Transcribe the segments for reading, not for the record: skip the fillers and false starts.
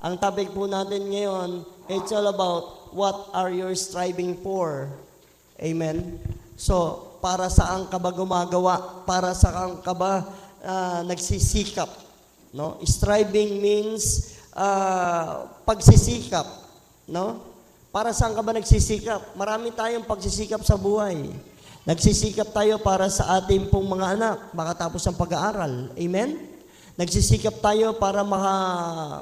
Ang topic po natin ngayon, it's all about what are you striving for? Amen? So, para saan ka ba gumagawa? Para saan ka ba nagsisikap? No? Striving means pagsisikap. No? Para saan ka ba nagsisikap? Marami tayong pagsisikap sa buhay. Nagsisikap tayo para sa ating pong mga anak, makatapos ng pag-aaral. Amen? Nagsisikap tayo para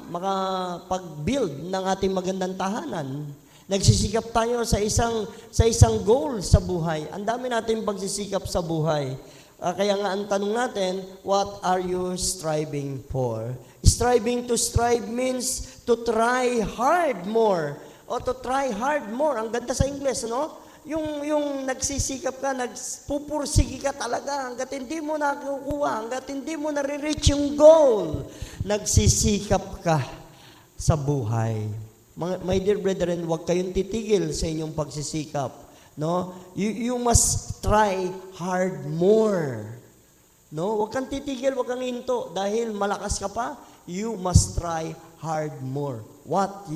makapag-build ng ating magandang tahanan. Nagsisikap tayo sa isang goal sa buhay. Ang dami nating pagsisikap sa buhay. Kaya nga ang tanong natin, what are you striving for? Striving to strive means to try hard more. O to try hard more. Ang ganda sa English, no? Yung nagsisikap ka, nagpupursige ka talaga hanggat hindi mo nakukuha, hanggat hindi mo nare-reach yung goal. Nagsisikap ka sa buhay. My dear brethren, huwag kayong titigil sa inyong pagsisikap. No? You must try hard more. No? Huwag kang titigil, huwag kang hinto. Dahil malakas ka pa, you must try hard more. What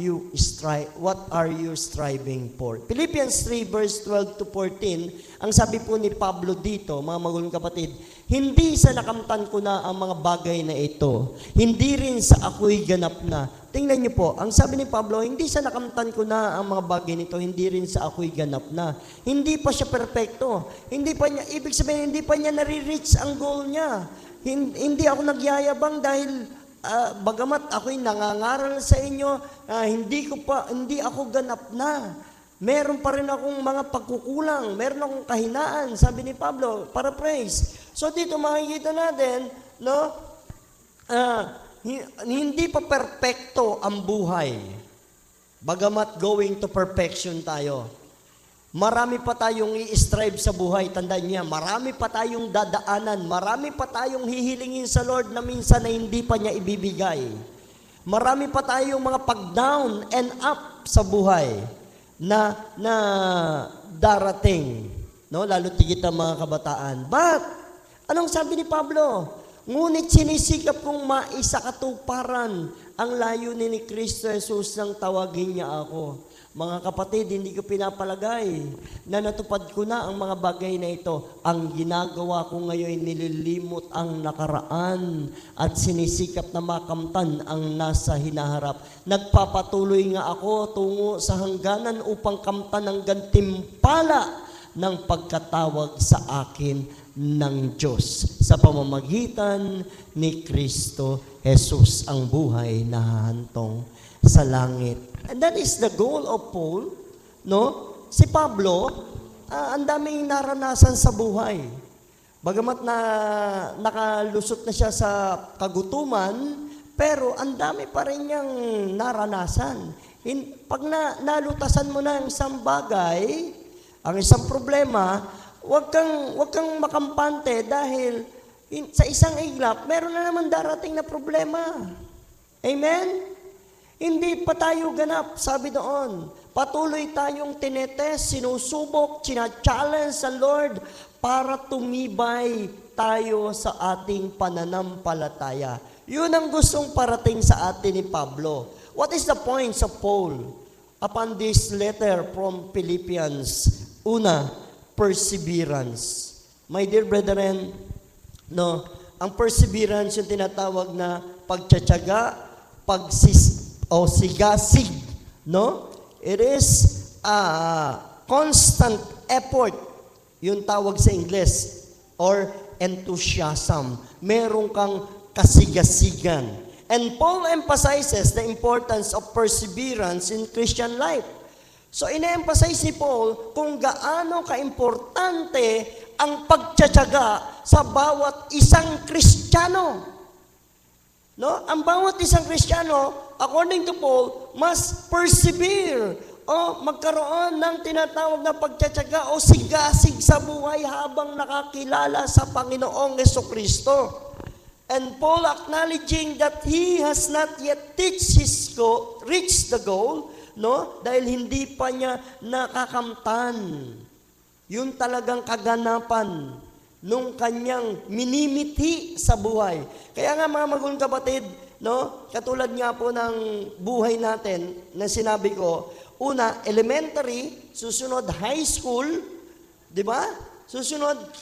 are you striving for? Philippians 3 verse 12 to 14, ang sabi po ni Pablo dito, mga magulang kapatid, hindi sa nakamtan ko na ang mga bagay na ito, hindi rin sa ako'y ganap na. Tingnan niyo po, ang sabi ni Pablo, hindi sa nakamtan ko na ang mga bagay nito, hindi rin sa ako'y ganap na. Hindi pa siya perpekto. Ibig sabihin, hindi pa niya nare-reach ang goal niya. Hindi ako nagyayabang dahil bagamat ako'y nangangaral sa inyo, hindi ako ganap na. Meron pa rin akong mga pagkukulang, meron akong kahinaan, sabi ni Pablo, paraphrase. So dito makikita natin, no, hindi pa perpekto ang buhay. Bagamat going to perfection tayo. Marami pa tayong i-strive sa buhay, tandaan niya, marami pa tayong dadaanan, marami pa tayong hihilingin sa Lord na minsan na hindi pa niya ibibigay. Marami pa tayong mga pag-down and up sa buhay na darating. No? Lalo tigit ang mga kabataan. But, anong sabi ni Pablo? Ngunit sinisikap kong maisakatuparan ang layunin ni Kristo Jesus nang tawagin niya ako. Mga kapatid, hindi ko pinapalagay na natupad ko na ang mga bagay na ito. Ang ginagawa ko ngayon, nililimot ang nakaraan at sinisikap na makamtan ang nasa hinaharap. Nagpapatuloy nga ako tungo sa hangganan upang kamtan ang gantimpala ng pagkatawag sa akin ng Diyos sa pamamagitan ni Kristo Jesus, ang buhay na hahantong sa langit. And that is the goal of Paul, no? Si Pablo, ang daming naranasan sa buhay. Bagamat na nakalusot na siya sa kagutuman, pero ang dami pa rin niyang naranasan. Pag nalutasan mo na ang isang bagay, ang isang problema, wag kang makampante dahil sa isang iglap, meron na naman darating na problema. Amen? Hindi pa tayo ganap, sabi doon. Patuloy tayong tinetest, sinusubok, challenge sa Lord para tumibay tayo sa ating pananampalataya. Yun ang gustong parating sa atin ni Pablo. What is the point of Paul upon this letter from Philippians? Una, perseverance. My dear brethren, no, ang perseverance yung tinatawag na pagtsatsaga, sigasig, no? It is a constant effort, yung tawag sa English, or enthusiasm. Meron kang kasigasigan. And Paul emphasizes the importance of perseverance in Christian life. So, ine-emphasize ni Paul kung gaano kaimportante ang pagtsatsaga sa bawat isang Kristiyano. No? Ang bawat isang Kristiyano, according to Paul, must persevere o magkaroon ng tinatawag na pagtsatsaga o sigasig sa buhay habang nakakilala sa Panginoong Jesucristo. And Paul acknowledging that he has not yet reached the goal, no? Dahil hindi pa niya nakakamtan yung talagang kaganapan nung kanyang minimithi sa buhay. Kaya nga mga magulang kapatid, no? Katulad nga po ng buhay natin na sinabi ko, una, elementary, susunod high school, di ba? Susunod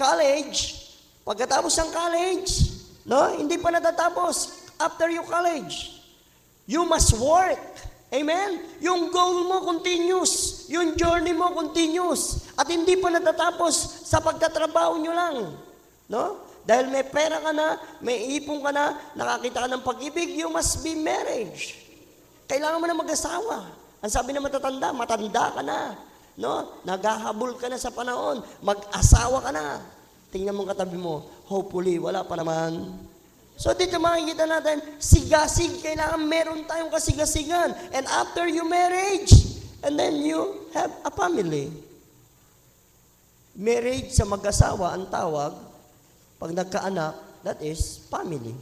college, pagkatapos ng college, no? Hindi pa natatapos. After your college, you must work. Amen? Yung goal mo continuous. Yung journey mo continuous. At hindi pa natatapos sa pagtatrabaho nyo lang. No? Dahil may pera ka na, may ipon ka na, nakakita ka ng pag-ibig, you must be marriage. Kailangan mo na mag-asawa. Ang sabi na matatanda, matanda ka na. No? Naghahabol ka na sa panahon. Mag-asawa ka na. Tingnan mo katabi mo, hopefully, wala pa naman. So dito makikita natin, sigasig, kailangan meron tayong kasigasigan. And after you marriage, and then you have a family. Marriage sa mag-asawa, ang tawag, pag nagkaanak, that is family.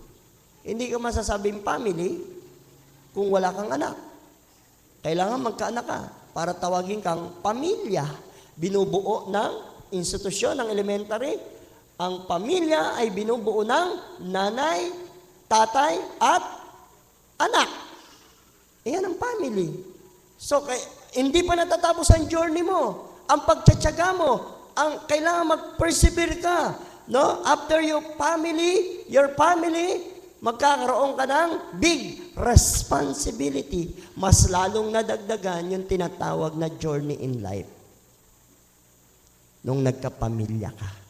Hindi ka masasabing family kung wala kang anak. Kailangan magkaanak ka para tawagin kang pamilya. Binubuo ng institusyon ng elementary. Ang pamilya ay binubuo ng nanay, tatay, at anak. Iyan ang family. So, hindi pa natatapos ang journey mo. Ang pagtsatsaga mo, ang kailangan mag-persevere ka. No? After your family, magkakaroon ka ng big responsibility. Mas lalong nadagdagan yung tinatawag na journey in life. Nung nagkapamilya ka.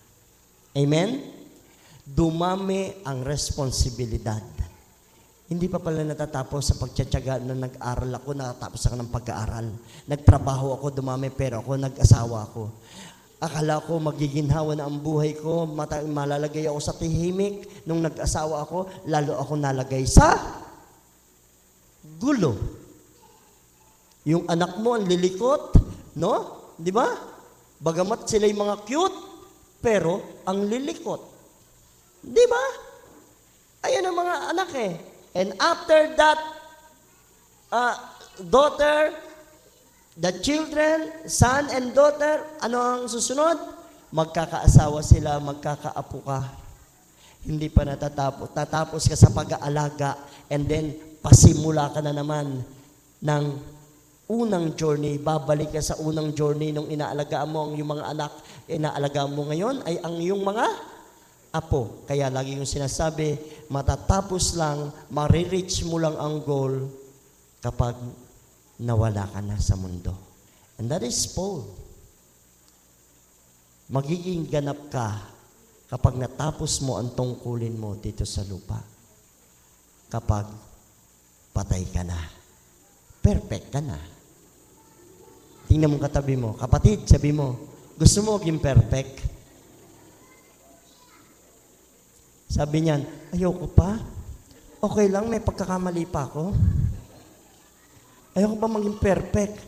Amen? Dumami ang responsibilidad. Hindi pa pala natatapos sa pagtsatsaga na nag-aral ako, nakatapos ako ng pag-aaral. Nagtrabaho ako, dumami pero ako, nag-asawa ako. Akala ko magiginhawa na ang buhay ko, malalagay ako sa tahimik. Nung nag-asawa ako, lalo ako nalagay sa gulo. Yung anak mo ang lilikot, no? Di ba? Bagamat sila'y mga cute, pero ang lilikot. Di ba? Ayan ang mga anak eh. And after that, daughter, the children, son and daughter, ano ang susunod? Magkakaasawa sila, magkakaapo ka. Hindi pa natatapos. Tatapos ka sa pag-aalaga and then pasimula ka na naman ng unang journey. Babalik ka sa unang journey nung inaalagaan mo ang iyong mga anak. Inaalagaan mo ngayon ay ang iyong mga apo. Kaya lagi yung sinasabi, matatapos lang, marireach mo lang ang goal kapag nawala ka na sa mundo. And that is Paul. Magiging ganap ka kapag natapos mo ang tungkulin mo dito sa lupa. Kapag patay ka na. Perfect ka na. Tingnan mo katabi mo. Kapatid, sabi mo, gusto mo maging perfect? Sabi niyan, ayoko pa. Okay lang, may pagkakamali pa ako. Ayoko pa maging perfect.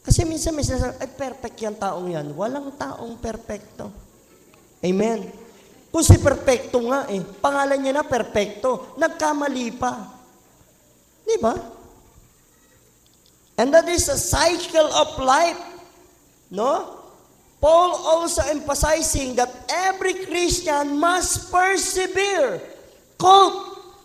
Kasi minsan may sinasabi, ay perfect yan taong yan. Walang taong perfecto. Amen. Kung si perfecto nga pangalan niya na perfecto, nagkamali pa. Di ba? And that is a cycle of life. No? Paul also emphasizing that every Christian must persevere.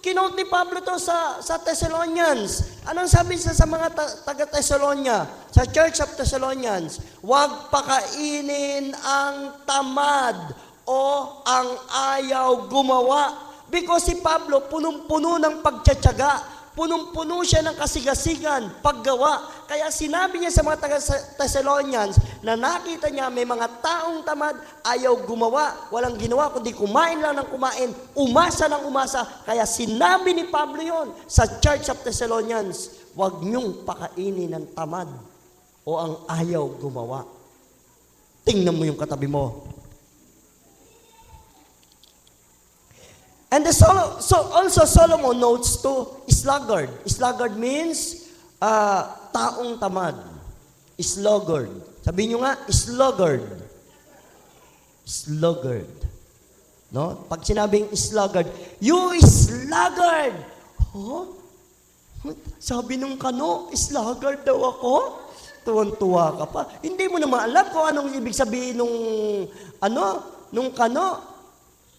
Kinote ni Pablo to sa Thessalonians. Anong sabi sa mga taga-Thessalonia? Sa Church of Thessalonians, huwag pakainin ang tamad o ang ayaw gumawa. Because si Pablo, punong-puno ng pagtsatsaga. Punong-puno siya ng kasigasigan, paggawa. Kaya sinabi niya sa mga taga-Thessalonians na nakita niya may mga taong tamad, ayaw gumawa, walang ginawa, kundi kumain lang ng kumain, umasa ng umasa. Kaya sinabi ni Pablo yon sa Church of Thessalonians, huwag niyong pakainin ng tamad o ang ayaw gumawa. Tingnan mo yung katabi mo. And also Solomon notes to sluggard. Sluggard means taong tamad. Sluggard. Sabihin nyo nga, sluggard. Sluggard. No? Pag sinabing sluggard, you sluggard. Oh? Sabi nung kano, sluggard daw ako? Tuwan-tuwa ka pa. Hindi mo naman alam kung anong ibig sabihin nung kano.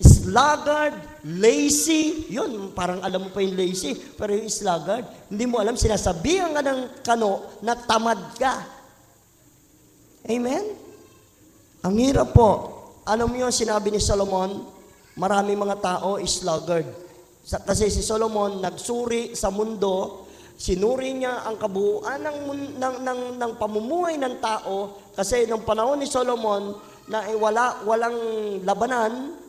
Sluggard. sluggard, lazy. Yun, parang alam mo pa yung lazy, pero yung sluggard, hindi mo alam, sinasabihan ka ng kano na tamad ka. Amen? Ang hirap po. Alam mo yun, sinabi ni Solomon, maraming mga tao is sluggard. Kasi si Solomon nagsuri sa mundo, sinuri niya ang kabuuan ng pamumuhay ng tao kasi nung panahon ni Solomon na walang labanan,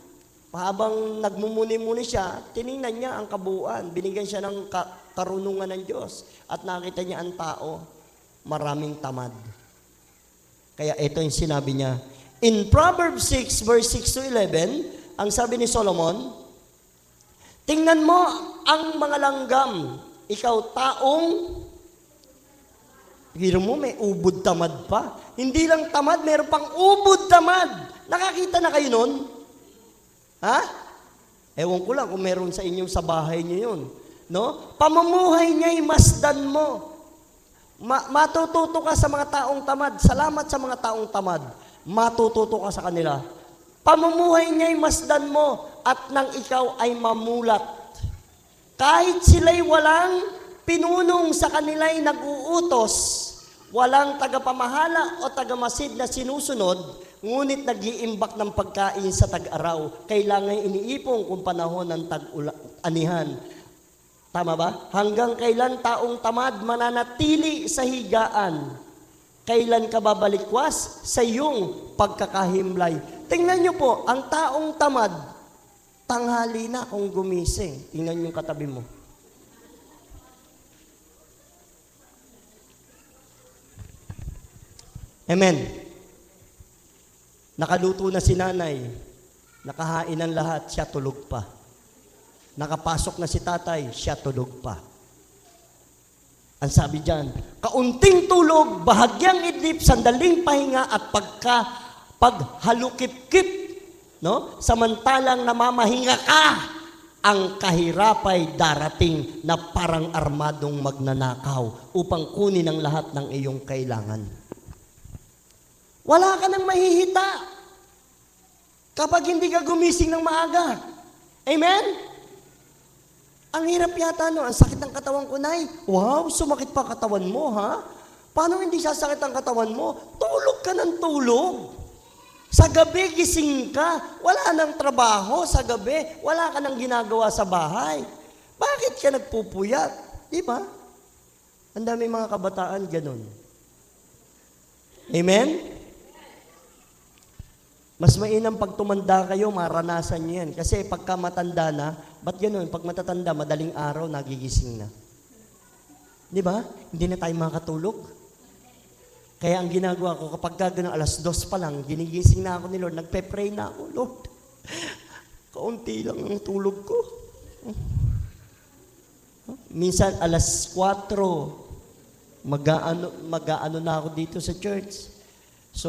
habang nagmumuni-muni siya, tiningnan niya ang kabuuan, binigyan siya ng karunungan ng Diyos at nakita niya ang tao, maraming tamad. Kaya ito yung sinabi niya. In Proverbs 6 verse 6 to 11, ang sabi ni Solomon, tingnan mo ang mga langgam, ikaw taong, hiro mo, may ubod tamad pa. Hindi lang tamad, meron pang ubod tamad. Nakakita na kayo nun? Ha? Ewan ko lang kung meron sa inyong sa bahay niyo yun. No? Pamumuhay niya'y masdan mo. Matututo ka sa mga taong tamad. Salamat sa mga taong tamad. Matututo ka sa kanila. Pamumuhay niya'y masdan mo at nang ikaw ay mamulat. Kahit sila'y walang pinunong sa kanila'y nag-uutos, walang tagapamahala o tagamasid na sinusunod, ngunit nag-iimbak ng pagkain sa tag-araw. Kailangan iniipong kung panahon ng tag-anihan. Tama ba? Hanggang kailan taong tamad mananatili sa higaan? Kailan ka babalikwas sa iyong pagkakahimlay? Tingnan niyo po, ang taong tamad, tanghali na kung gumising. Tingnan yung katabi mo. Amen. Nakaluto na si nanay. Nakahain ng lahat, siya tulog pa. Nakapasok na si tatay, siya tulog pa. Ang sabi diyan, kaunting tulog, bahagyang idlip, sandaling pahinga at paghalukip-kip. No? Samantalang namamahinga ka, ang kahirapay darating na parang armadong magnanakaw upang kunin ang lahat ng iyong kailangan. Wala ka nang mahihita kapag hindi ka gumising ng maaga. Amen? Ang hirap yata, no? Ang sakit ng katawan ko, Nay. Wow, sumakit pa katawan mo, ha? Paano hindi sasakit ang katawan mo? Tulog ka ng tulog. Sa gabi, gising ka. Wala nang trabaho sa gabi. Wala ka nang ginagawa sa bahay. Bakit ka nagpupuyat? Di ba? Ang dami mga kabataan ganun. Amen? Mas mainam pag tumanda kayo, maranasan nyo yan. Kasi pagka matanda na, ba't ganun? Pag matatanda, madaling araw, nagigising na. Di ba? Hindi na tayo makatulog. Kaya ang ginagawa ko, kapag gano'n, 2:00 pa lang, ginigising na ako ni Lord, nagpe-pray na ako, Lord. Kaunti lang ang tulog ko. Minsan, 4:00, mag-aano na ako dito sa church. So,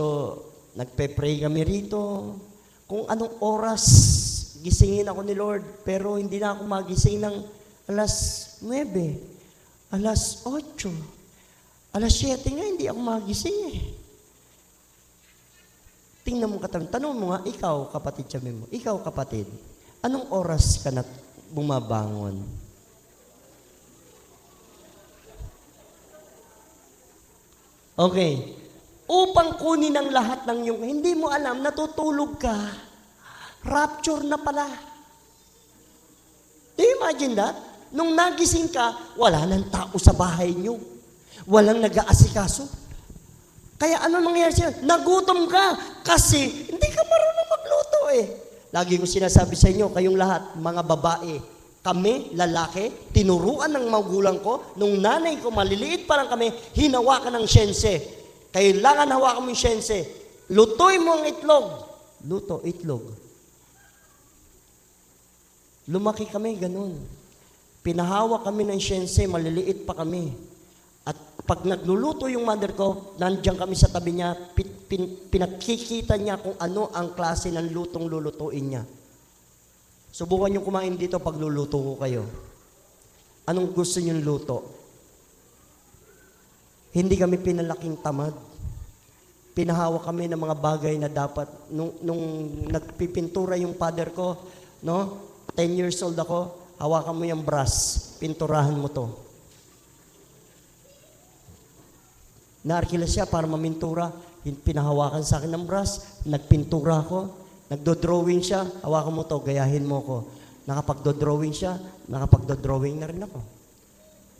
nagpe-pray kami rito. Kung anong oras, gisingin ako ni Lord, pero hindi na ako magising ng 9:00, 8:00. 7:00 nga, hindi ako magising eh. Tingnan mo katabi. Tanong mo nga, ikaw kapatid, sabi mo, ikaw kapatid, anong oras ka na bumabangon? Okay. Upang kunin ang lahat ng iyong, hindi mo alam, natutulog ka. Rapture na pala. Do you imagine that? Nung nagising ka, wala nang tao sa bahay niyo. Walang nag-aasikaso. Kaya ano nangyayari sa'yo? Nagutom ka kasi hindi ka marunong magluto eh. Lagi ko sinasabi sa inyo, kayong lahat, mga babae, kami, lalaki, tinuruan ng magulang ko, nung nanay ko, maliliit pa lang kami, hinawakan ng syense. Kailangan hawakan mo yung syense. Lutuin mo ang itlog. Luto, itlog. Lumaki kami ganun. Pinahawak kami ng syense, maliliit pa kami. At pag nagluluto yung mother ko, nandiyan kami sa tabi niya, pinakikita niya kung ano ang klase ng lutong lulutuin niya. Subukan niyo kumain dito pag luluto ko kayo. Anong gusto niyong luto? Hindi kami pinalaking tamad. Pinahawak kami ng mga bagay na dapat, nung nagpipintura yung father ko, no? 10 years old ako, hawakan mo yung brush, pinturahan mo to. Naarkila siya para mamintura, pinahawakan sa akin ng brush, nagpintura ako, nagdo-drawing siya, hawakan mo to, gayahin mo ko. Nakapagdo-drawing siya, nakapagdo-drawing na rin ako.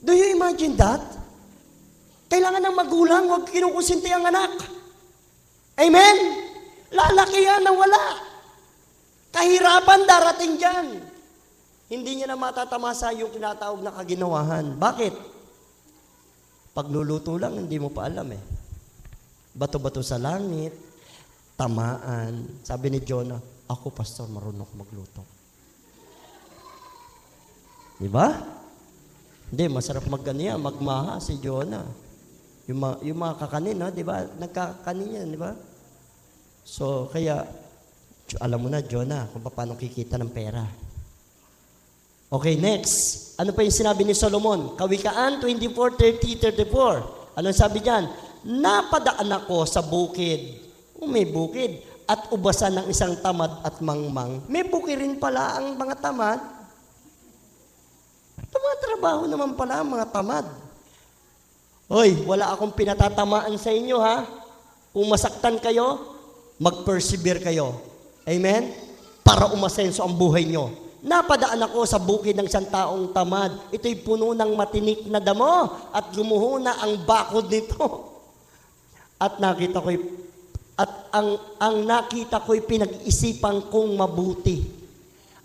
Do you imagine that? Kailangan ng magulang, huwag kinukusinti ang anak. Amen? Lalaki yan na wala. Kahirapan darating dyan. Hindi niya na matatamasa yung tinatawag na kaginawahan. Bakit? Pagluluto lang, hindi mo pa alam eh. Bato-bato sa langit, tamaan. Sabi ni Jonah, ako pastor, marunong magluto. Di ba? Hindi, masarap magmaha si Jonah. Yung mga kakanin, no? Di ba? Nagkakanin yan, di ba? So, kaya, alam mo na, Jonah, kung paano kikita ng pera. Okay, next. Ano pa yung sinabi ni Solomon? Kawikaan 24:30-34. Ano sabi diyan? Napadaan ako sa bukid. May bukid. At ubasan ng isang tamad at mangmang. May bukid rin pala ang mga tamad. Tumatrabaho naman pala ang mga tamad. Hoy, wala akong pinatatamaan sa inyo ha. Kung masaktan kayo, mag-persevere kayo. Amen? Para umasenso ang buhay nyo. Napadaan ako sa bukid ng isang taong tamad. Ito'y puno ng matinik na damo at gumuho na ang bakod nito. At nakita ko'y ang nakita ko'y pinag-isipan kong mabuti.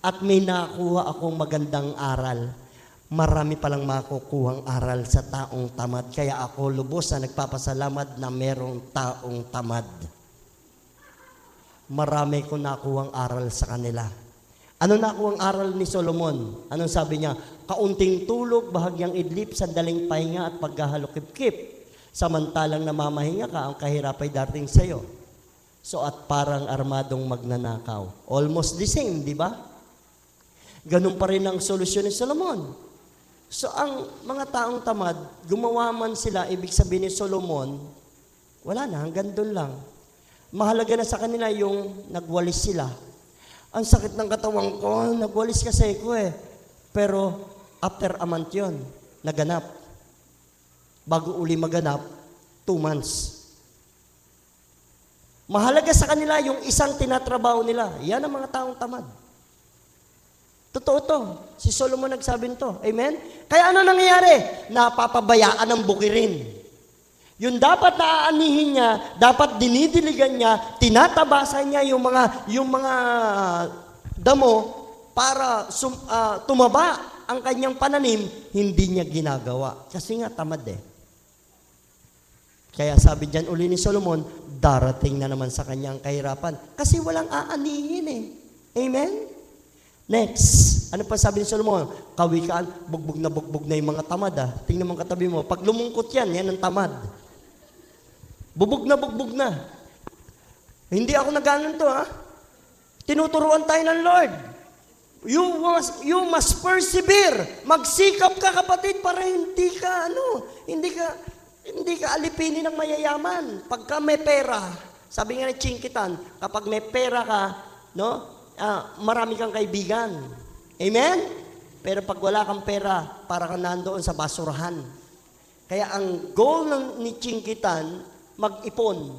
At may nakuha akong magandang aral. Marami palang makukuhang aral sa taong tamad. Kaya ako lubos na nagpapasalamat na merong taong tamad. Marami kong nakuhang aral sa kanila. Ano nakuha ang aral ni Solomon? Anong sabi niya? Kaunting tulog, bahagyang idlip, sandaling pahinga at paghahalukip-kip. Samantalang namamahinga ka, ang kahirap ay darating sa iyo. So at parang armadong magnanakaw. Almost the same, di ba? Ganun pa rin ang solusyon ni Solomon. So ang mga taong tamad, gumawa man sila, ibig sabihin ni Solomon, wala na, hanggang doon lang. Mahalaga na sa kanila yung nagwalis sila. Ang sakit ng katawan ko, nagwalis kasi ko eh. Pero after a month yun, naganap. Bago uli maganap, 2 months. Mahalaga sa kanila yung isang tinatrabaho nila. Yan ang mga taong tamad. Totoo to. Si Solomon nagsabi nito. Amen? Kaya ano nangyayari? Napapabayaan ng bukirin. Yung dapat naaanihin niya, dapat dinidiligan niya, tinatabasan niya yung mga damo para tumaba ang kanyang pananim, hindi niya ginagawa. Kasi nga tamad eh. Kaya sabi diyan uli ni Solomon, darating na naman sa kanyang kahirapan. Kasi walang aanihin eh. Amen? Next, ano pa sabi ni Solomon? Kawikaan, bugbog na yung mga tamad ah. Tingnan mo katabi mo, pag lumungkot yan ang tamad. Bubog na. Hindi ako naganon to ha. Tinuturuan tayo ng Lord. You must persevere. Magsikap ka kapatid para hindi ka alipinin ng mayayaman. Pagka may pera, sabi nga ni Chinkitan, kapag may pera ka, marami kang kaibigan. Amen? Pero pag wala kang pera, para kang nandoon sa basurahan. Kaya ang goal ni Chinkitan, mag-ipon.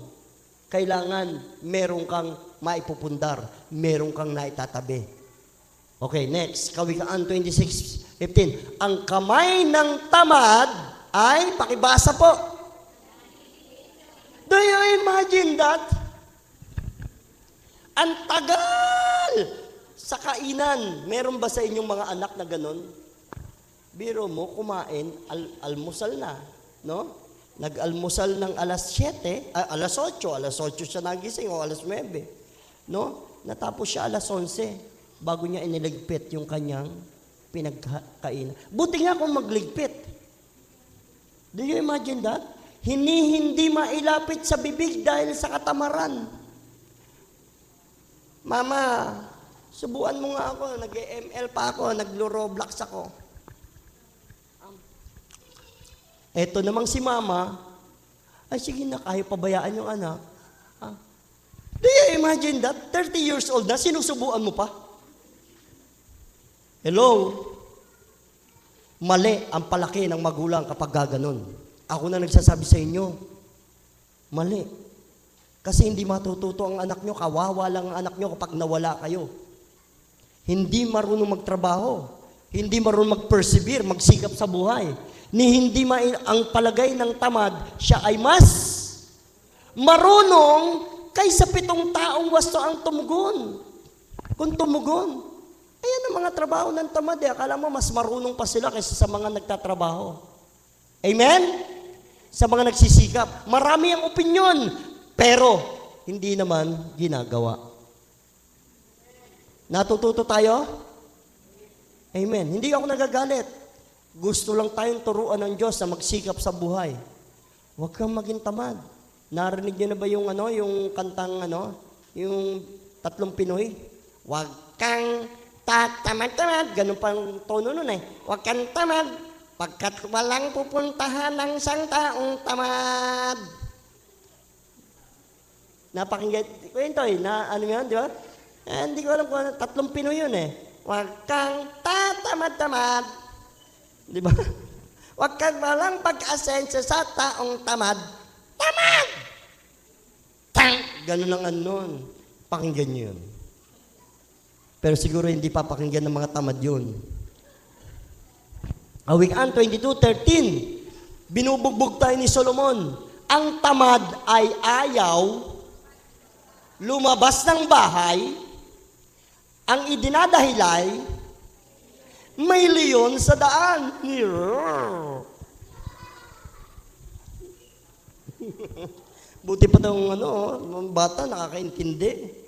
Kailangan meron kang maipupundar, meron kang naitatabi. Okay, next. Kawikaan 26:15. Ang kamay ng tamad ay, pakibasa po. Do you imagine that? Ang tagal sa kainan. Meron ba sa inyong mga anak na ganon? Biro mo, kumain, almusal na, no? Nag-almusal ng alas 7, alas 8 siya nagising o alas 9. No? Natapos siya alas 11 bago niya iniligpit yung kanyang pinagkainan. Buti nga kung magligpit. Do you imagine that? Hindi mailapit sa bibig dahil sa katamaran. Mama, subuan mo nga ako. Nag-ML pa ako. Naglo-Roblox ako. Eto namang si mama, ay sige na, kaya pabayaan yung anak. Do you imagine that? 30 years old na, sinusubuan mo pa? Hello? Mali ang palaki ng magulang kapag gaganon. Ako na nagsasabi sa inyo, mali. Kasi hindi matututo ang anak nyo, kawawa lang ang anak nyo kapag nawala kayo. Hindi marunong magtrabaho, hindi marunong mag-persevere, magsikap sa buhay. Hindi ang palagay ng tamad, siya ay mas marunong kaysa 7 taong wasto ang tumugon. Kung tumugon, ayan ang mga trabaho ng tamad. Akala mo mas marunong pa sila kaysa sa mga nagtatrabaho. Amen? Sa mga nagsisikap. Marami ang opinyon, pero hindi naman ginagawa. Natututo tayo? Amen. Hindi ako nagagalit. Gusto lang tayong turuan ng Diyos na magsikap sa buhay. Huwag kang maging tamad. Narinig niyo na ba yung yung kantang yung 3 Pinoy? Huwag kang tatamad-tamad. Ganun pang tono nun eh. Huwag kang tamad pagkat walang pupuntahan ng isang taong tamad. Napakinggan, kwento eh, na yun, di ba? Hindi ko alam kung 3 Pinoy yun eh. Huwag kang tatamad-tamad. Di ba? Huwag kang walang pag-asensya sa taong tamad. Tamad! Ganun ang pakinggan nyo yun. Pero siguro hindi papakinggan ng mga tamad yun. Awikan 22:13, binubugbog tayo ni Solomon. Ang tamad ay ayaw lumabas ng bahay, ang idinadahilay, may leon sa daan. Buti pa itong bata nakakaintindi.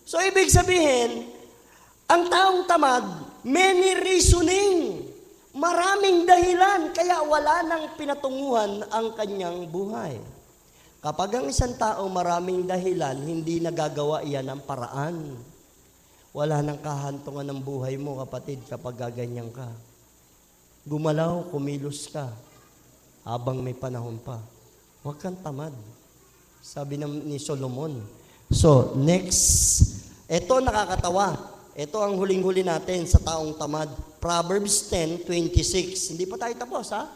So, ibig sabihin, ang taong tamad, many reasoning, maraming dahilan, kaya wala nang pinatunguhan ang kanyang buhay. Kapag ang isang tao maraming dahilan, hindi nagagawa iyan ng paraan. Wala nang kahantungan ng buhay mo, kapatid, kapag gaganyan ka. Gumalaw, kumilos ka, habang may panahon pa. Huwag kang tamad. Sabi ni Solomon. So, next. Ito nakakatawa. Ito ang huling-huli natin sa taong tamad. Proverbs 10:26. Hindi pa tayo tapos, ha?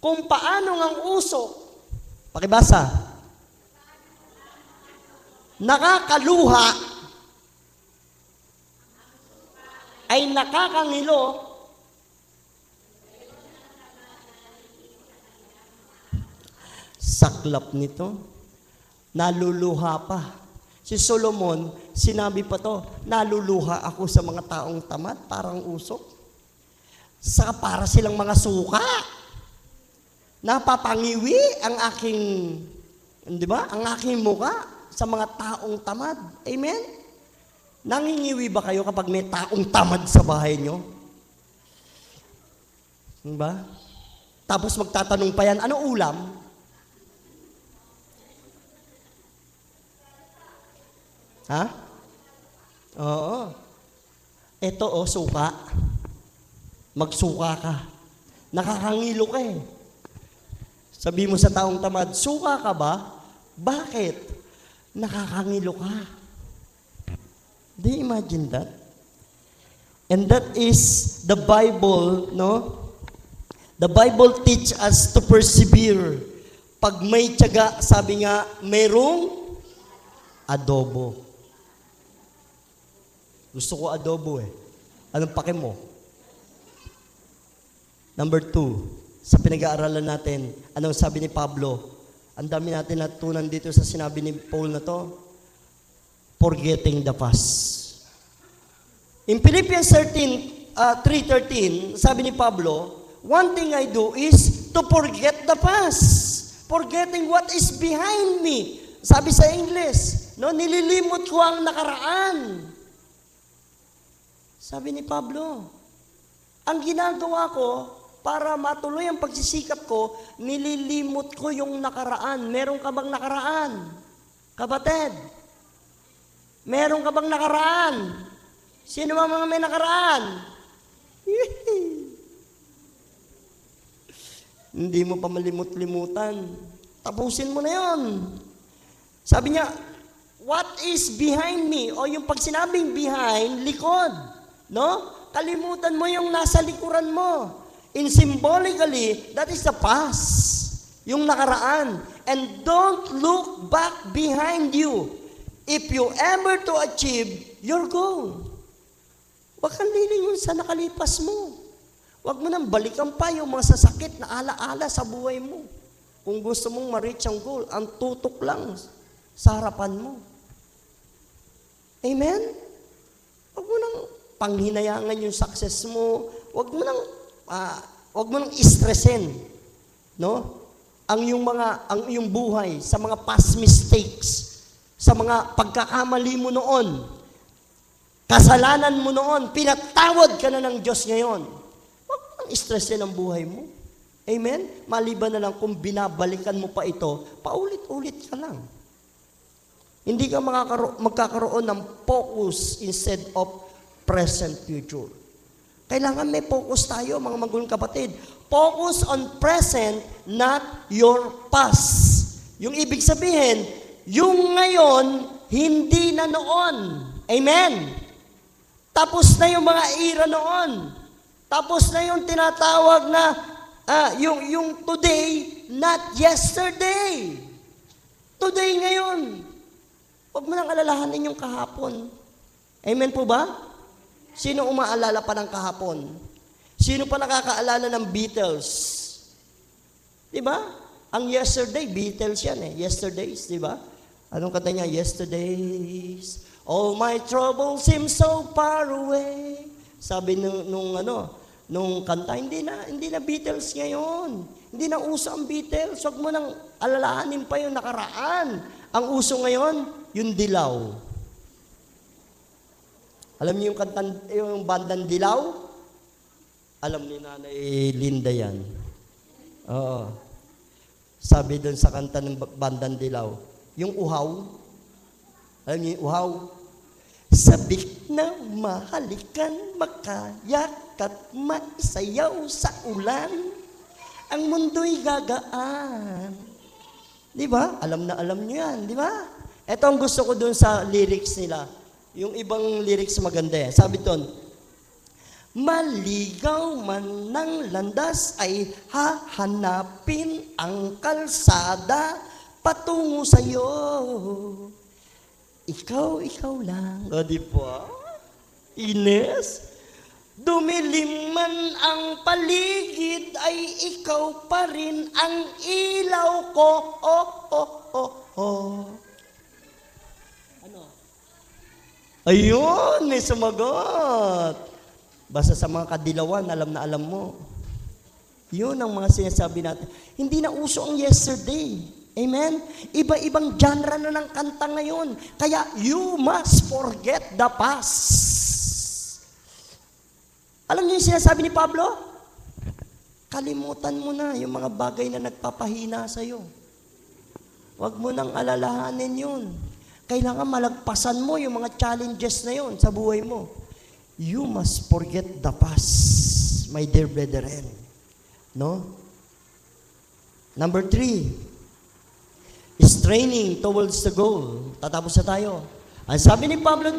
Kung paano ang usok, pakibasa, nakakaluha, ay nakakangilo, saklap nito, naluluha pa. Si Solomon, sinabi pa to, naluluha ako sa mga taong tamad, parang usok. Saka para silang mga suka. Napapangiwi ang aking, di ba? Ang aking muka sa mga taong tamad. Amen? Nangingiwi ba kayo kapag may taong tamad sa bahay nyo? Di ba? Tapos magtatanong pa yan, ano ulam? Ha? Oo. Ito suka. Magsuka ka. Nakakangilo ka eh. Sabi mo sa taong tamad, suka ka ba? Bakit? Nakakangilo ka. Do you imagine that? And that is the Bible, no? The Bible teach us to persevere. Pag may tiyaga, sabi nga, mayroong adobo. Gusto ko adobo eh. Anong pake mo? Number 2, sa pinag-aaralan natin, anong sabi ni Pablo? Ang dami natin natutunan dito sa sinabi ni Paul na to. Forgetting the past. In Philippians 3:13, sabi ni Pablo, one thing I do is to forget the past. Forgetting what is behind me. Sabi sa English, nililimot ko ang nakaraan. Sabi ni Pablo, ang ginagawa ko para matuloy ang pagsisikap ko, nililimot ko yung nakaraan. Meron ka bang nakaraan? Kapatid, meron ka bang nakaraan? Sino ba mga may nakaraan? Hindi mo pa malimut-limutan. Tapusin mo na yon. Sabi niya, what is behind me? O yung pag sinabing behind, likod. No? Kalimutan mo yung nasa likuran mo. In symbolically, that is the past. Yung nakaraan. And don't look back behind you if you ever to achieve your goal. Huwag kang lilingon sa nakalipas mo. Huwag mo nang balikan pa yung mga sasakit na alaala sa buhay mo. Kung gusto mong ma-reach ang goal, ang tutok lang sa harapan mo. Amen? Huwag mo nang panghinayangan yung success mo. Huwag mo nang stressin, no? Ang iyong buhay sa mga past mistakes, sa mga pagkakamali mo noon, kasalanan mo noon, pinatawad ka na ng Diyos ngayon. Huwag mo nang stressin ang buhay mo. Amen? Maliban na lang kung binabalikan mo pa ito, paulit-ulit ka lang. Hindi ka magkakaroon ng focus instead of present future. Kailangan may focus tayo, mga magulang kapatid. Focus on present, not your past. Yung ibig sabihin, yung ngayon, hindi na noon. Amen? Tapos na yung mga era noon. Tapos na yung tinatawag na, yung today, not yesterday. Today ngayon. Huwag mo nang alalahanin yung kahapon. Amen po ba? Sino umaalala pa ng kahapon? Sino pa nakakaalala ng Beatles? Di ba? Ang yesterday, Beatles yan eh. Yesterdays, di ba? Anong kanta niya? Yesterdays, all my troubles seem so far away. Sabi nung kanta, hindi na Beatles ngayon. Hindi na uso ang Beatles. Huwag mo nang alalahanin pa yung nakaraan. Ang uso ngayon, yung Dilaw. Alam niyo yung bandang Dilaw? Alam ni Nanay Linda yan. Oo. Sabi doon sa kanta ng bandang Dilaw, yung uhaw. Alam niyo yung uhaw? Sabik na mahalikan, makayak at maisayaw sa ulan, ang mundo'y gagaan. Di ba? Alam na alam niyo yan, di ba? Ito ang gusto ko doon sa lyrics nila. Yung ibang lyrics maganda eh. Sabi doon, maligaw man ng landas ay hahanapin ang kalsada patungo sa'yo. Ikaw lang. O di ba? Ines? Dumilim man ang paligid ay ikaw pa rin ang ilaw ko. Ano? Ayun, may sumagot. Basta sa mga kadilawan, alam na alam mo. Yun ang mga sinasabi natin. Hindi na uso ang yesterday. Amen? Iba-ibang genre na ng kanta ngayon. Kaya you must forget the past. Alam niyo yung sinasabi ni Pablo? Kalimutan mo na yung mga bagay na nagpapahina sa'yo. Huwag mo nang alalahanin yun. Kailangan malagpasan mo yung mga challenges na yun sa buhay mo. You must forget the past, my dear brethren. No? Number 3, straining towards the goal. Tatapos na tayo. Ang sabi ni Pablo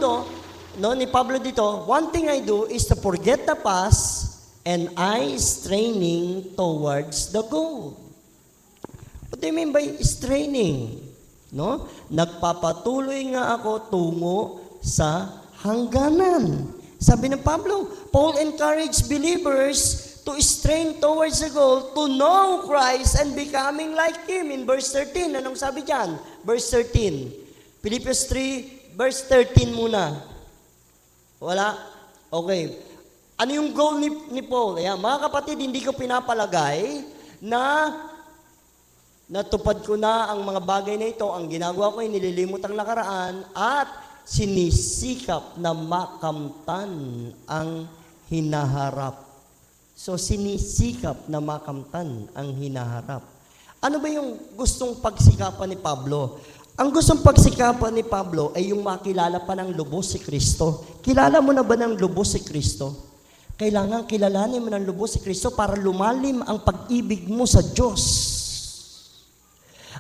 dito, one thing I do is to forget the past and I straining towards the goal. What do you mean by straining? No? Nagpapatuloy nga ako tungo sa hangganan. Sabi ng Pablo, Paul encouraged believers to strain towards the goal, to know Christ and becoming like Him. In verse 13, anong sabi dyan? Verse 13. Philippians 3, verse 13 muna. Wala? Okay. Ano yung goal ni Paul? Ayan, mga kapatid, hindi ko pinapalagay na natupad ko na ang mga bagay na ito. Ang ginagawa ko ay nililimot ang nakaraan at sinisikap na makamtan ang hinaharap. So, sinisikap na makamtan ang hinaharap. Ano ba yung gustong pagsikapan ni Pablo? Ang gustong pagsikapan ni Pablo ay yung makilala pa ng lubos si Kristo. Kilala mo na ba ng lubos si Kristo? Kailangan kilalanin mo ng lubos si Kristo para lumalim ang pag-ibig mo sa Diyos.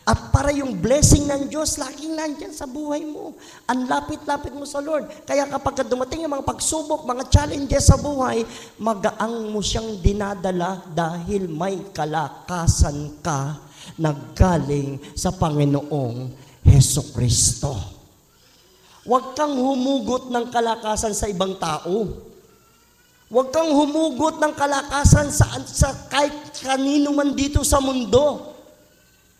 At para yung blessing ng Diyos, laging nandyan sa buhay mo. Ang lapit-lapit mo sa Lord. Kaya kapag dumating yung mga pagsubok, mga challenges sa buhay, magaang mo siyang dinadala dahil may kalakasan ka na galing sa Panginoong Hesukristo. Huwag kang humugot ng kalakasan sa ibang tao. Huwag kang humugot ng kalakasan sa kahit kanino man dito sa mundo.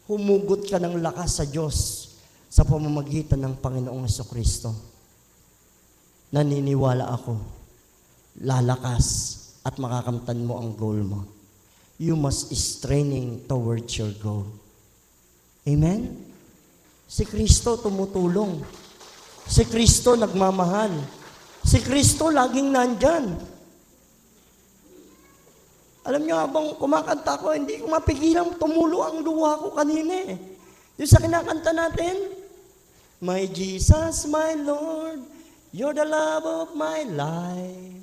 Humugot ka ng lakas sa Diyos sa pamamagitan ng Panginoong Hesukristo. Naniniwala ako, lalakas at makakamtan mo ang goal mo. You must straining towards your goal. Amen? Si Kristo tumutulong. Si Kristo nagmamahal. Si Kristo laging nandyan. Alam niyo, habang kumakanta ko, hindi ko mapigilang tumulo ang luha ko kanina eh. Yung sa kinakanta natin, My Jesus, my Lord, you're the love of my life.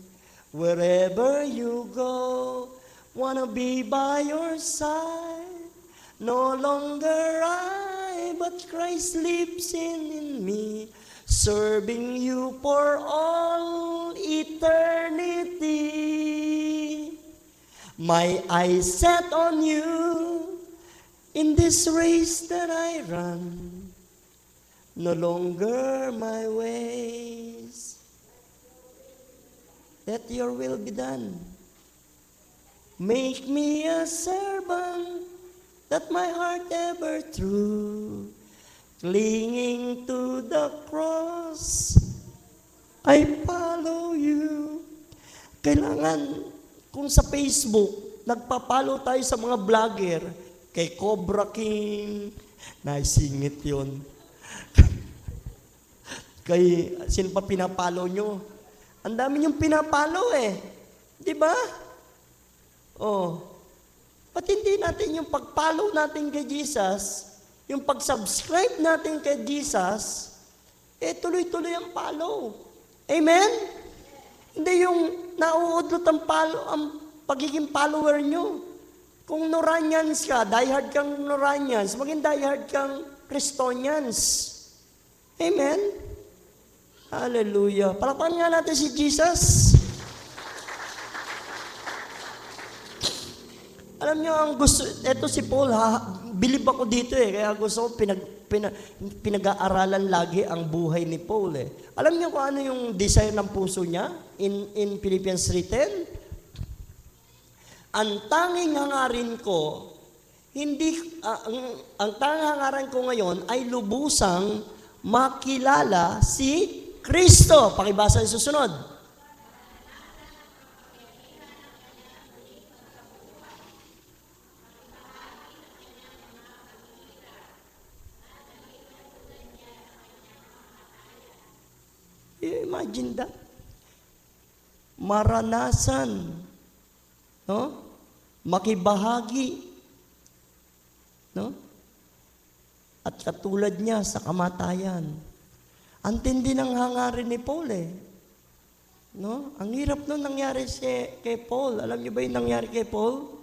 Wherever you go, wanna be by your side. No longer I, but Christ lives in me, serving you for all eternity. My eyes set on you in this race that I run. No longer my ways. Let your will be done. Make me a servant that my heart ever true. Clinging to the cross, I follow you. Kailangan, kung sa Facebook, nagpapalo tayo sa mga vlogger, kay Cobra King, naisingit yun. Kay, sino pa pinapalo nyo? Ang dami nyong pinapalo eh. Di ba? Oh. Ba't hindi natin yung pag-follow natin kay Jesus, yung pag-subscribe natin kay Jesus, tuloy-tuloy ang follow. Amen? Hindi yung nauudlot ang pagiging follower nyo. Kung Noranians ka, diehard kang Noranians, maging diehard kang Christonians. Amen? Hallelujah. Palakpakan nga natin si Jesus. Alam nyo, ang gusto, eto si Paul, bilib ako dito kaya gusto ko pinag-aaralan lagi ang buhay ni Paul Alam niyo kung ano yung desire ng puso niya in Philippians 3:10? Ang tanging hangarin ko, ang tanging hangarin ko ngayon ay lubusang makilala si Kristo. Pakibasa yung susunod. Imagine that. Maranasan. No? Makibahagi. No? At katulad niya sa kamatayan. Ang tindi ng hangarin ni Paul No? Ang hirap nun nangyari kay Paul. Alam niyo ba yung nangyari kay Paul?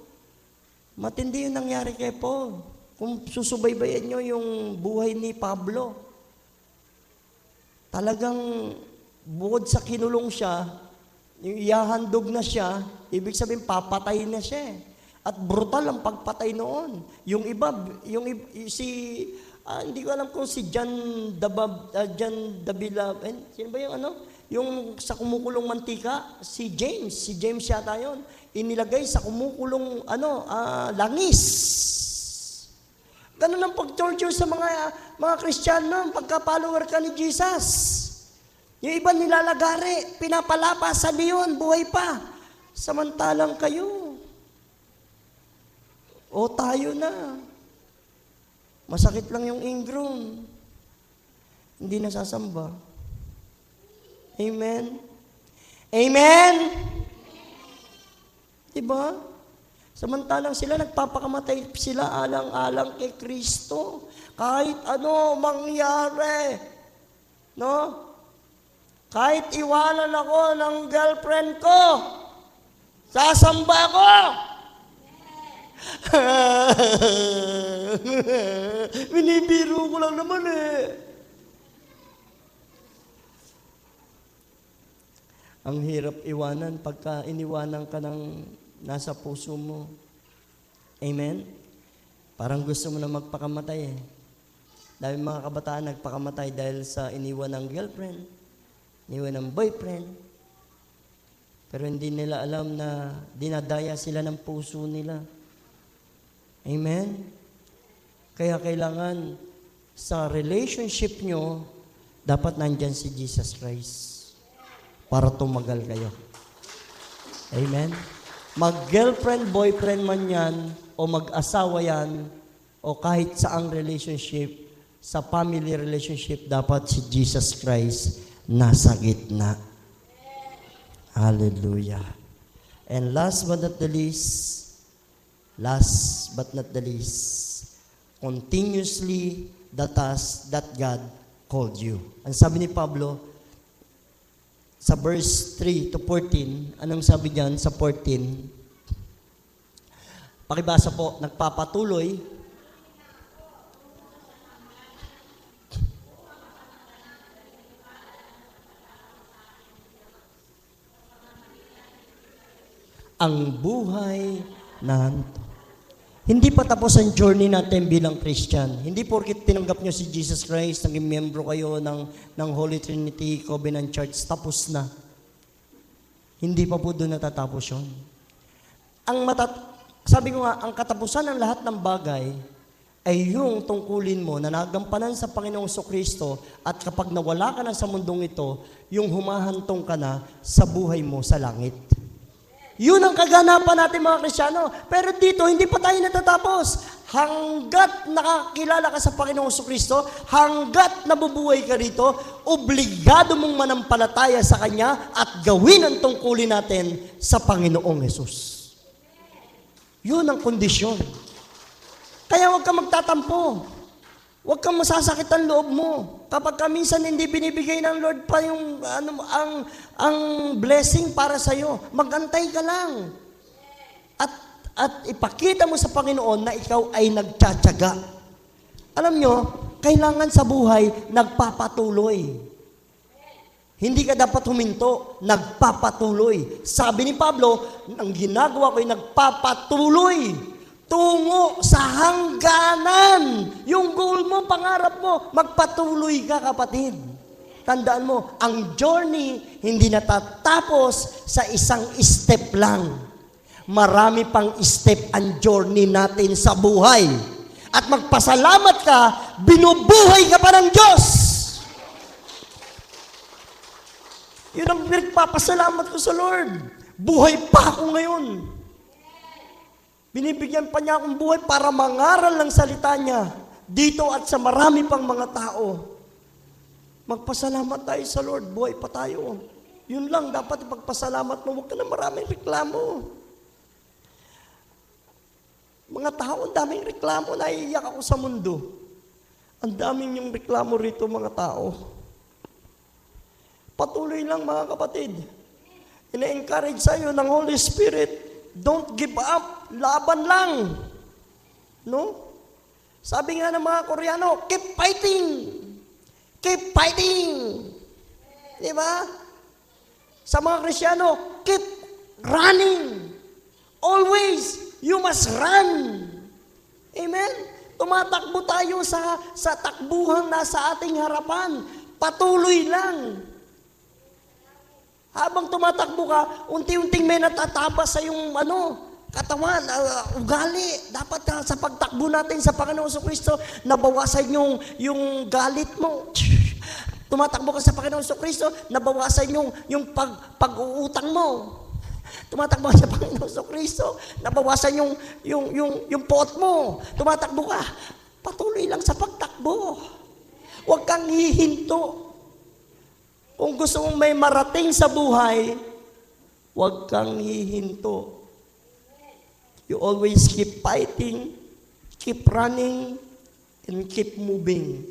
Matindi yung nangyari kay Paul. Kung susubaybayan niyo yung buhay ni Pablo, talagang bukod sa kinulong siya, yung ihahandog na siya, ibig sabihin papatay na siya At brutal ang pagpatay noon. Yung iba, hindi ko alam kung si John Davila, sino ba yung yung sa kumukulong mantika, si James yata yun, inilagay sa kumukulong langis. Ganun ang pag-torture sa mga Kristiyano, pagka-follower ka ni Jesus. Yung iba nilalagari, pinapalapa sa leon, buhay pa. Samantalang kayo, tayo na. Masakit lang yung ingrown. Hindi nasasamba. Amen? Amen? Diba? Samantalang sila, nagpapakamatay sila alang-alang kay Kristo. Kahit ano mangyari. No? Kahit iwanan ako ng girlfriend ko, sasamba ko. Binibiro ko lang naman eh. Ang hirap iwanan pagka iniwanan ka ng nasa puso mo. Amen? Parang gusto mo na magpakamatay eh. Dahil mga kabataan nagpakamatay dahil sa iniwan ng girlfriend, iniwan ng boyfriend. Pero hindi nila alam na dinadaya sila ng puso nila. Amen? Kaya kailangan sa relationship nyo, dapat nandyan si Jesus Christ para tumagal kayo. Amen? Mag-girlfriend, boyfriend man yan, o mag-asawa yan, o kahit saang relationship, sa family relationship, dapat si Jesus Christ nasa gitna. Hallelujah. And last but not the least, continuously the task that God called you. Ang sabi ni Pablo, sa verse 3 to 14, anong sabi diyan sa 14? Pakibasa po, nagpapatuloy ang buhay na hindi pa tapos ang journey natin bilang Christian. Hindi porket tinanggap nyo si Jesus Christ, naging membro kayo ng Holy Trinity Covenant Church, tapos na. Hindi pa po doon natatapos yun. Sabi ko nga, ang katapusan ng lahat ng bagay ay yung tungkulin mo na nagampanan sa Panginoong Kristo at kapag nawala ka na sa mundong ito, yung humahantong ka na sa buhay mo sa langit. Yun ang kaganapan natin mga Kristiyano. Pero dito, hindi pa tayo natatapos. Hanggat nakakilala ka sa Panginoong Kristo, hanggat nabubuhay ka rito, obligado mong manampalataya sa Kanya at gawin ang tungkulin natin sa Panginoong Hesus. Yun ang kondisyon. Kaya huwag kang magtatampo. Huwag kang masasakit ang loob mo. Kapag minsan hindi binibigay ng Lord pa yung ang blessing para sa iyo, magantay ka lang. At ipakita mo sa Panginoon na ikaw ay nagtsatsaga. Alam nyo, kailangan sa buhay nagpapatuloy. Hindi ka dapat huminto, nagpapatuloy. Sabi ni Pablo, ang ginagawa ko ay nagpapatuloy tungo sa hangganan. Yung goal mo, pangarap mo, magpatuloy ka, kapatid. Tandaan mo, ang journey hindi natatapos sa isang step lang. Marami pang step ang journey natin sa buhay. At magpasalamat ka, binubuhay ka pa ng Diyos. Yun ang pinagpapasalamat ko sa Lord. Buhay pa ako ngayon. Binibigyan pa niya akong buhay para mangaral ng salita niya dito at sa marami pang mga tao. Magpasalamat tayo sa Lord, buhay pa tayo. Yun lang, dapat ipagpasalamat mo, huwag ka na maraming reklamo. Mga tao, ang daming reklamo, naiiyak ako sa mundo. Ang daming yung reklamo rito, mga tao. Patuloy lang, mga kapatid. Ina-encourage sa'yo ng Holy Spirit, don't give up. Laban lang. No? Sabi nga ng mga Koreano, keep fighting. Keep fighting. Di ba? Sa mga Kristiyano, keep running. Always, you must run. Amen? Tumatakbo tayo sa takbuhang nasa ating harapan. Patuloy lang. Habang tumatakbo ka, unti-unting may natatabas sa iyong katawan, ugali. Dapat sa pagtakbo natin sa Panginoon Kristo, nabawasan yung galit mo. Tumatakbo ka sa Panginoon Kristo, nabawasan yung pag-uutang mo. Tumatakbo ka sa Panginoon Kristo, nabawasan yung pot mo. Tumatakbo ka, patuloy lang sa pagtakbo. Huwag kang hihinto. Kung gusto mong may marating sa buhay, huwag kang hihinto. You always keep fighting, keep running, and keep moving.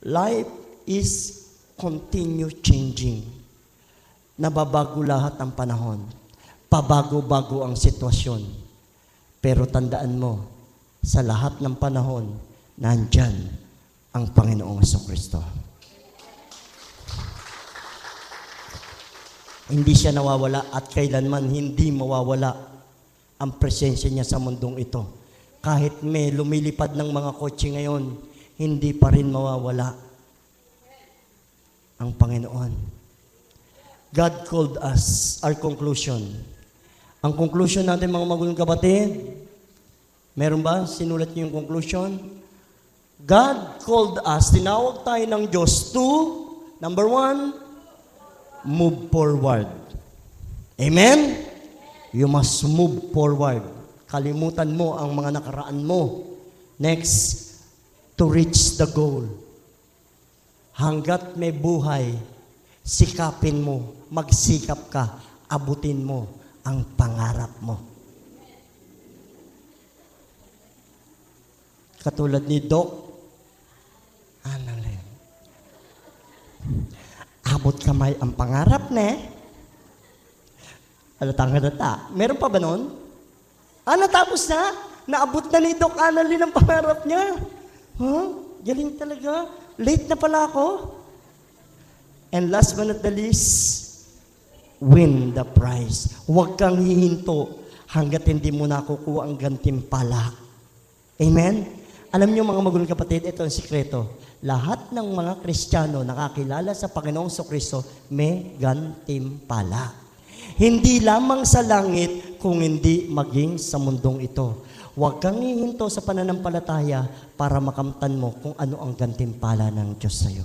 Life is continue changing. Nababago lahat ang panahon. Pabago-bago ang sitwasyon. Pero tandaan mo, sa lahat ng panahon, nandyan ang Panginoong Jesucristo. Hindi siya nawawala at kailanman hindi mawawala ang presensya niya sa mundong ito. Kahit may lumilipad ng mga kotse ngayon, hindi pa rin mawawala ang Panginoon. God called us, our conclusion. Ang conclusion natin mga magulang kapatid, meron ba? Sinulat niyo yung conclusion? God called us, tinawag tayo ng Diyos to, number 1, move forward. Amen? You must move forward. Kalimutan mo ang mga nakaraan mo. Next, to reach the goal. Hanggat may buhay, sikapin mo, magsikap ka, abutin mo ang pangarap mo. Katulad ni Doc Annalyn. Abot kamay ang pangarap na halata. Meron pa ba nun? Natapos na? Naabot na ni Doc Annalyn ang pangarap niya. Galing talaga. Late na pala ako. And last but not the least, win the prize. Huwag kang hihinto hanggat hindi mo nakukuha ang gantimpala. Amen? Alam niyo mga magulang kapatid, ito ang sikreto. Lahat ng mga Kristiyano nakakilala sa Panginoong Jesucristo may gantimpala. Hindi lamang sa langit kung hindi maging sa mundong ito. Huwag kang hihinto sa pananampalataya para makamtan mo kung ano ang gantimpala ng Diyos sa iyo.